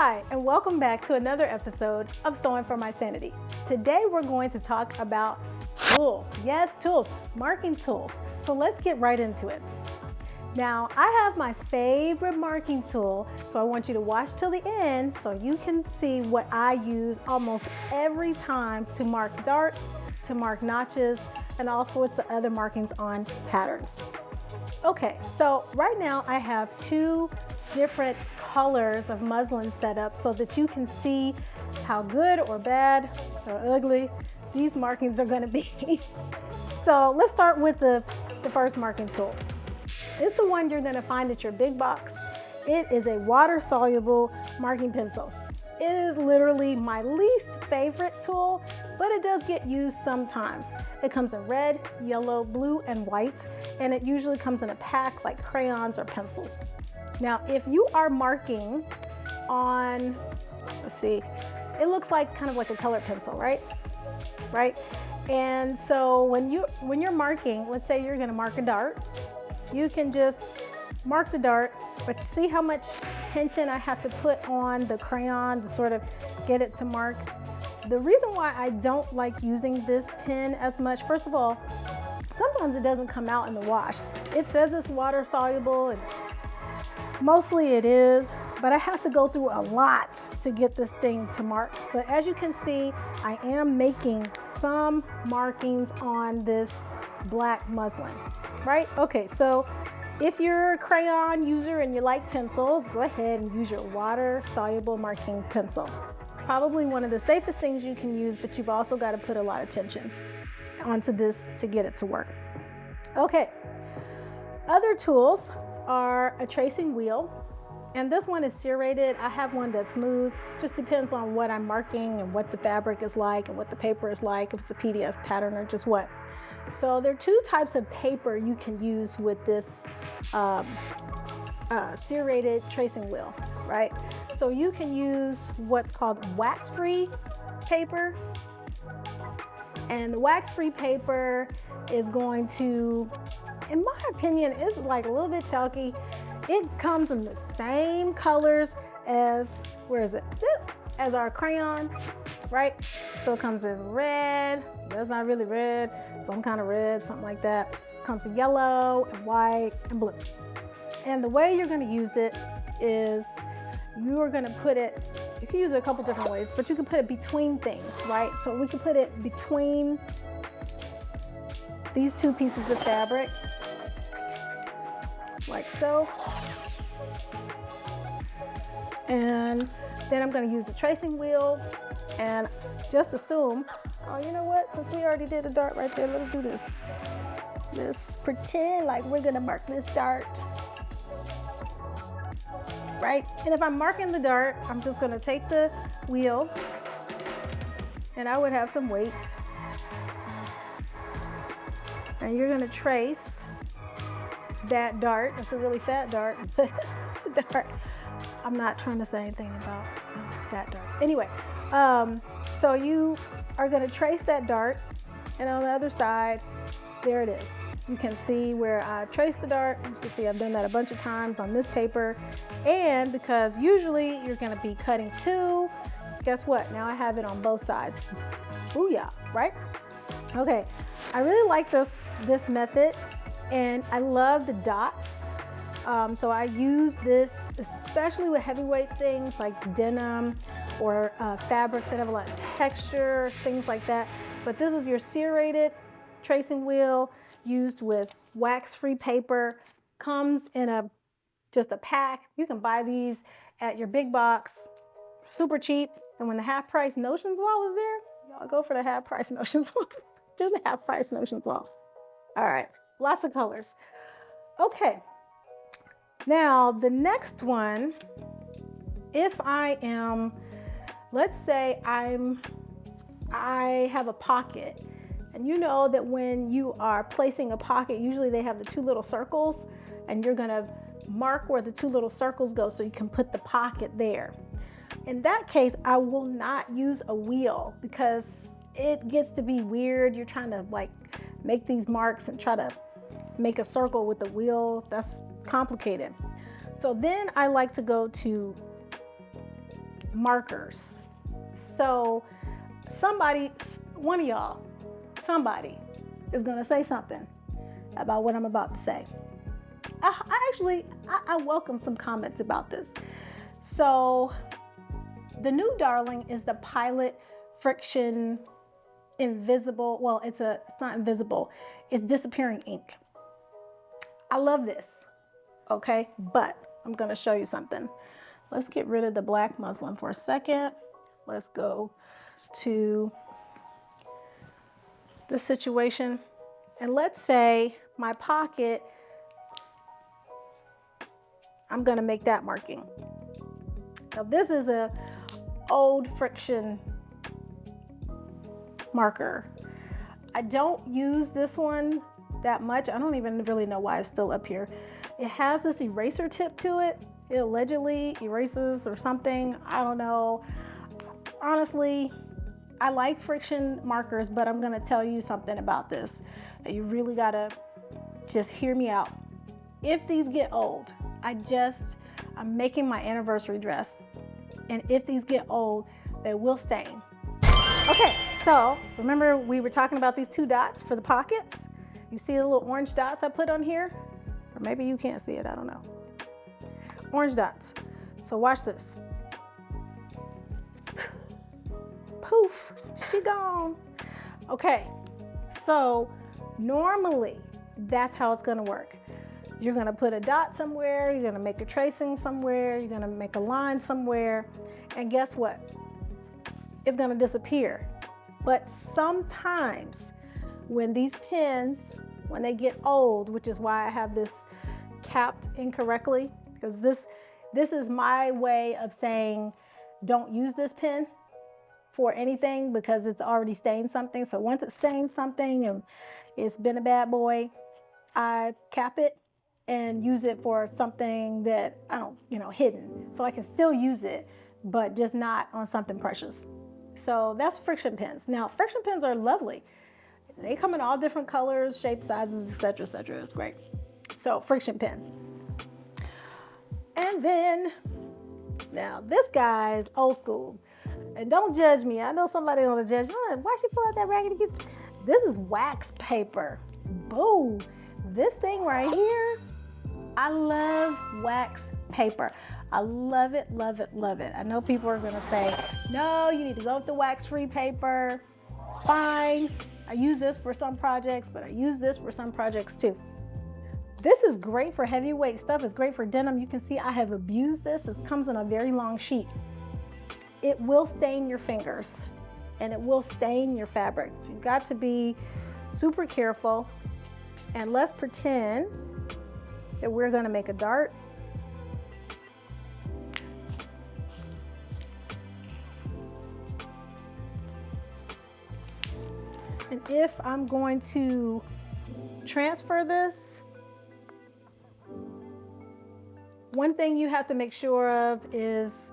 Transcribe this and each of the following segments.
Hi, and welcome back to another episode of Sewing for My Sanity. Today we're going to talk about tools. Yes, tools, marking tools. So let's get right into it. Now, I have my favorite marking tool, so I want you to watch till the end so you can see what I use almost every time to mark darts, to mark notches, and all sorts of other markings on patterns. Okay, so right now I have two different colors of muslin set up so that you can see how good or bad or ugly these markings are going to be. So let's start with the first marking tool. It's the one you're going to find at your big box. It is a water-soluble marking pencil. It is literally my least favorite tool, but it does get used sometimes. It comes in red, yellow, blue, and white, and it usually comes in a pack like crayons or pencils. Now, if you are marking on, let's see, it looks like kind of like a colored pencil, right? And so when you're marking, let's say you're going to mark a dart, you can just mark the dart, but you see how much tension I have to put on the crayon to sort of get it to mark. The reason why I don't like using this pen as much, first of all, sometimes it doesn't come out in the wash. It says it's water soluble, and mostly it is, but I have to go through a lot to get this thing to mark. But as you can see, I am making some markings on this black muslin, right? Okay, so if you're a crayon user and you like pencils, go ahead and use your water-soluble marking pencil. Probably one of the safest things you can use, but you've also got to put a lot of tension onto this to get it to work. Okay, other tools are a tracing wheel, and this one is serrated. I have one that's smooth, just depends on what I'm marking and what the fabric is like and what the paper is like, if it's a PDF pattern or just what. So there are two types of paper you can use with this serrated tracing wheel, right? So you can use what's called wax-free paper, and the wax-free paper is going to, in my opinion, it's like a little bit chalky. It comes in the same colors as, where is it? As our crayon, right? So it comes in red, that's not really red, some kind of red, something like that. It comes in yellow and white and blue. And the way you're gonna use it is you are gonna put it, you can use it a couple different ways, but you can put it between things, right? So we can put it between these two pieces of fabric, like so. And then I'm going to use a tracing wheel and just assume, oh, you know what? Since we already did a dart right there, let's do this. Let's pretend like we're going to mark this dart, right? And if I'm marking the dart, I'm just going to take the wheel and I would have some weights. And you're going to trace that dart. It's a really fat dart, but it's a dart. I'm not trying to say anything about fat darts. Anyway, so you are going to trace that dart, and on the other side, there it is. You can see where I've traced the dart. You can see I've done that a bunch of times on this paper. And because usually you're going to be cutting two, guess what? Now I have it on both sides. Booyah, right? Okay, I really like this method, and I love the dots. So I use this especially with heavyweight things like denim or fabrics that have a lot of texture, things like that. But this is your serrated tracing wheel used with wax-free paper. Comes in just a pack. You can buy these at your big box, super cheap. And when the half price notions wall is there, y'all go for the half price notions wall. Do the half price notions wall. All right, lots of colors. Okay. Now, the next one, if I am, let's say I have a pocket, and you know that when you are placing a pocket, usually they have the two little circles, and you're gonna mark where the two little circles go so you can put the pocket there. In that case, I will not use a wheel because it gets to be weird. You're trying to like make these marks and try to make a circle with the wheel. That's complicated. So then I like to go to markers. So somebody, one of y'all, somebody is gonna say something about what I'm about to say. I welcome some comments about this. So the new darling is the Pilot Frixtion Invisible. Well, it's not invisible, it's disappearing ink. I love this, okay? But I'm gonna show you something. Let's get rid of the black muslin for a second. Let's go to the situation. And let's say my pocket, I'm gonna make that marking. Now this is a old frixtion marker. I don't use this one that much. I don't even really know why it's still up here. It has this eraser tip to it. It allegedly erases or something. I don't know. Honestly, I like frixtion markers, but I'm gonna tell you something about this. You really gotta just hear me out. If these get old, I'm making my anniversary dress, and if these get old, they will stain. Okay, so remember we were talking about these 2 dots for the pockets? You see the little orange dots I put on here? Or maybe you can't see it, I don't know. Orange dots. So watch this. Poof, she gone. Okay, so normally that's how it's gonna work. You're gonna put a dot somewhere, you're gonna make a tracing somewhere, you're gonna make a line somewhere, and guess what? It's gonna disappear. But sometimes when these pens, when they get old, which is why I have this capped incorrectly, because this is my way of saying don't use this pen for anything because it's already stained something. So once it stains something and it's been a bad boy, I cap it and use it for something that I don't, hidden. So I can still use it, but just not on something precious. So that's friction pens. Now, friction pens are lovely. They come in all different colors, shapes, sizes, etc., etc. It's great. So friction pen. And then, now this guy is old school. And don't judge me. I know somebody gonna judge me. Why she pull out that raggedy piece? This is wax paper. Boo. This thing right here, I love wax paper. I love it, love it, love it. I know people are gonna say, no, you need to go with the wax-free paper. Fine. I use this for some projects, but I use this for some projects too. This is great for heavyweight stuff. It's great for denim. You can see I have abused this. It comes in a very long sheet. It will stain your fingers and it will stain your fabrics. You've got to be super careful. And let's pretend that we're gonna make a dart. And if I'm going to transfer this, one thing you have to make sure of is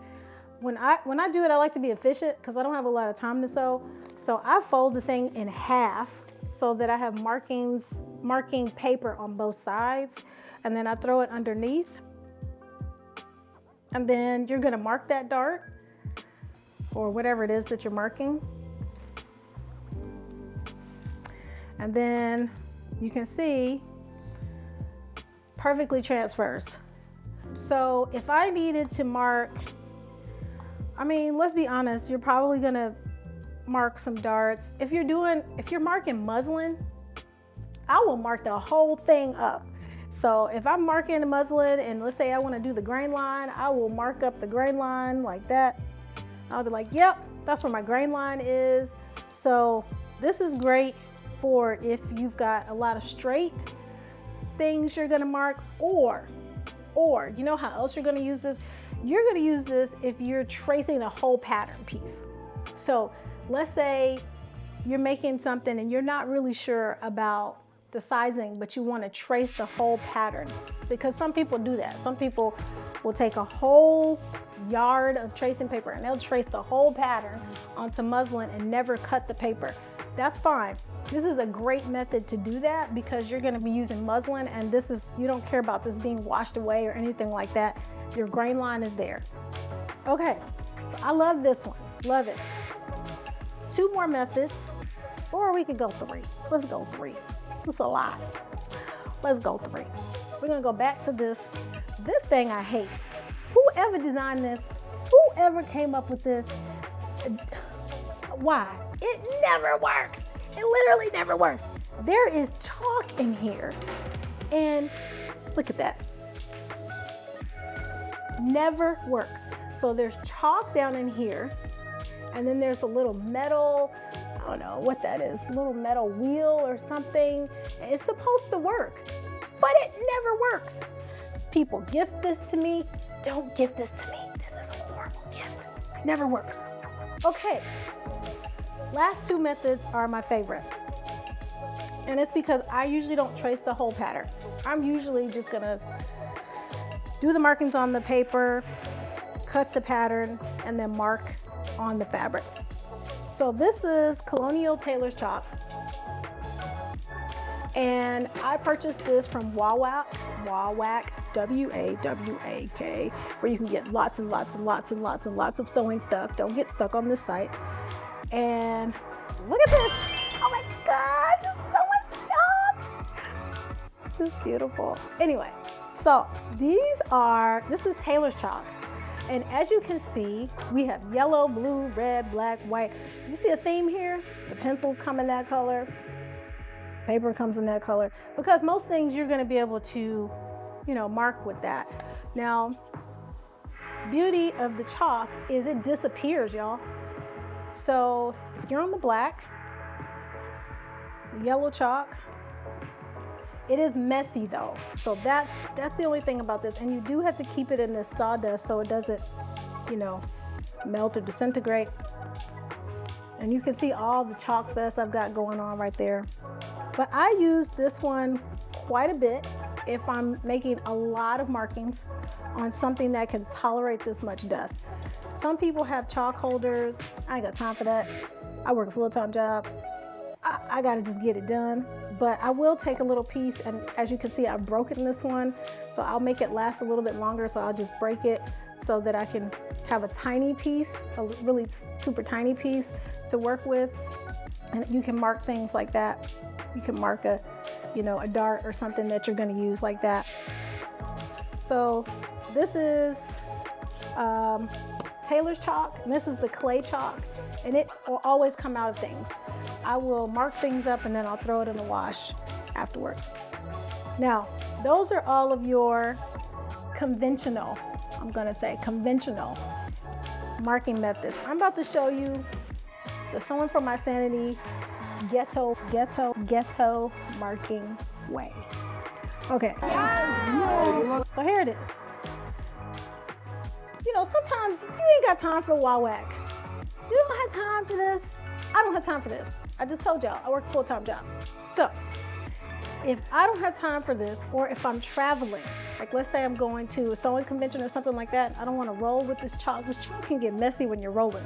when I do it, I like to be efficient because I don't have a lot of time to sew. So I fold the thing in half so that I have marking paper on both sides, and then I throw it underneath. And then you're gonna mark that dart or whatever it is that you're marking. And then you can see perfectly transfers. So if I needed to mark, let's be honest, you're probably gonna mark some darts. If you're marking muslin, I will mark the whole thing up. So if I'm marking the muslin and let's say I wanna do the grain line, I will mark up the grain line like that. I'll be like, yep, that's where my grain line is. So this is great for if you've got a lot of straight things you're gonna mark, or you know how else you're gonna use this? You're gonna use this if you're tracing a whole pattern piece. So let's say you're making something and you're not really sure about the sizing, but you wanna trace the whole pattern, because some people do that. Some people will take a whole yard of tracing paper and they'll trace the whole pattern onto muslin and never cut the paper. That's fine. This is a great method to do that because you're gonna be using muslin, and you don't care about this being washed away or anything like that. Your grain line is there. Okay, I love this one, love it. 2 more methods, or we could go 3. Let's go 3. It's a lot. Let's go 3. We're gonna go back to this thing I hate. Whoever designed this, whoever came up with this, why? It never works. It literally never works. There is chalk in here, and look at that. Never works. So there's chalk down in here, and then there's a little metal, I don't know what that is, little metal wheel or something. It's supposed to work, but it never works. People gift this to me. Don't gift this to me. This is a horrible gift. Never works. Okay, last 2 methods are my favorite. And it's because I usually don't trace the whole pattern. I'm usually just gonna do the markings on the paper, cut the pattern, and then mark on the fabric. So this is Colonial Tailor's Chalk. And I purchased this from Wawak, W-A-W-A-K, where you can get lots and lots and lots and lots and lots of sewing stuff. Don't get stuck on this site. And look at this. Oh my gosh, so much chalk. It's just beautiful. Anyway, so this is Tailor's Chalk. And as you can see, we have yellow, blue, red, black, white. You see a theme here? The pencils come in that color. Paper comes in that color. Because most things you're gonna be able to, mark with that. Now, beauty of the chalk is it disappears, y'all. So if you're on the black, the yellow chalk, it is messy though. So that's the only thing about this. And you do have to keep it in this sawdust so it doesn't, melt or disintegrate. And you can see all the chalk dust I've got going on right there. But I use this one quite a bit if I'm making a lot of markings on something that can tolerate this much dust. Some people have chalk holders. I ain't got time for that. I work a full-time job. I gotta just get it done. But I will take a little piece, and as you can see, I've broken this one. So I'll make it last a little bit longer, so I'll just break it so that I can have a tiny piece, a really super tiny piece to work with. And you can mark things like that. You can mark a dart or something that you're gonna use like that. So this is Tailor's Chalk, and this is the clay chalk, and it will always come out of things. I will mark things up and then I'll throw it in the wash afterwards. Now, those are all of your conventional marking methods. I'm about to show you the Sewing for My Sanity ghetto marking way. Okay, so here it is. Sometimes you ain't got time for whack. You don't have time for this. I don't have time for this. I just told y'all, I work a full-time job. So if I don't have time for this, or if I'm traveling, like let's say I'm going to a sewing convention or something like that, I don't want to roll with this chalk. This chalk can get messy when you're rolling.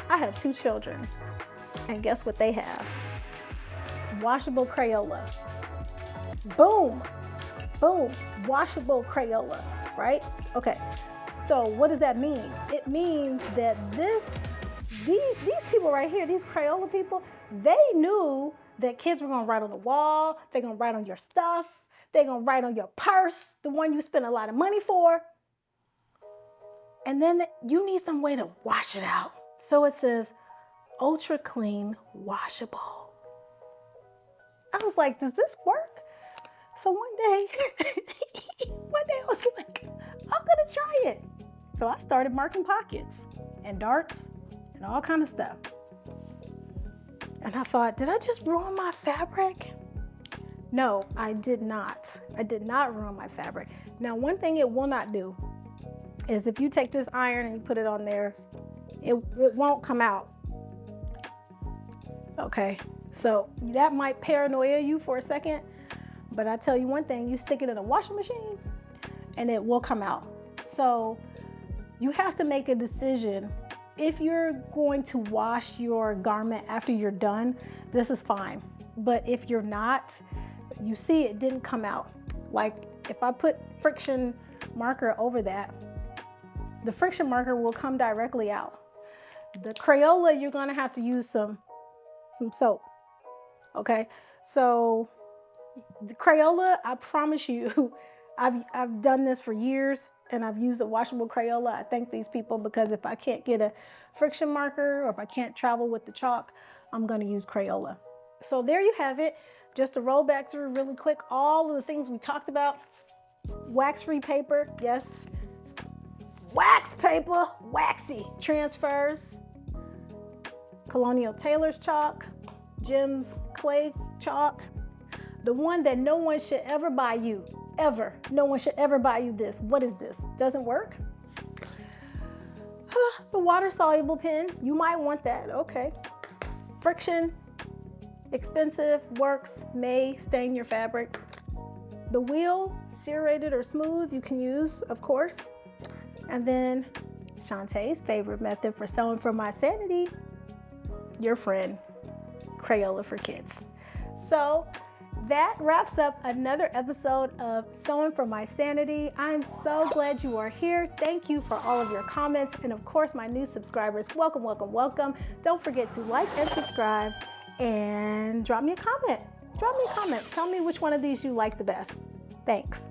I have 2 children, and guess what they have? Washable Crayola. Boom, boom, washable Crayola, right? Okay, so what does that mean? It means that these people right here, these Crayola people, they knew that kids were gonna write on the wall, they're gonna write on your stuff, they're gonna write on your purse, the one you spend a lot of money for. And then you need some way to wash it out. So it says, ultra clean washable. I was like, does this work? So one day I was like, I'm gonna try it. So I started marking pockets and darts and all kind of stuff. And I thought, did I just ruin my fabric? No, I did not. I did not ruin my fabric. Now, one thing it will not do is if you take this iron and you put it on there, it won't come out. Okay, so that might paranoia you for a second, but I tell you one thing, you stick it in a washing machine and it will come out. So you have to make a decision. If you're going to wash your garment after you're done, this is fine. But if you're not, you see it didn't come out. Like if I put friction marker over that, the friction marker will come directly out. The Crayola, you're gonna have to use some soap, okay? So the Crayola, I promise you, I've done this for years and I've used a washable Crayola. I thank these people because if I can't get a friction marker or if I can't travel with the chalk, I'm gonna use Crayola. So there you have it. Just to roll back through really quick, all of the things we talked about. Wax-free paper, yes. Wax paper, waxy. Transfers, Colonial Tailor's chalk, Jim's clay chalk. The one that no one should ever buy you, ever. No one should ever buy you this. What is this? Doesn't work? The water-soluble pen, you might want that, okay. Frixtion, expensive, works, may stain your fabric. The wheel, serrated or smooth, you can use, of course. And then Shantae's favorite method for sewing for my sanity, your friend, Crayola for Kids. So that wraps up another episode of Sewing for My Sanity. I'm so glad you are here. Thank you for all of your comments. And of course, my new subscribers, welcome, welcome, welcome. Don't forget to like and subscribe and drop me a comment. Drop me a comment. Tell me which one of these you like the best. Thanks.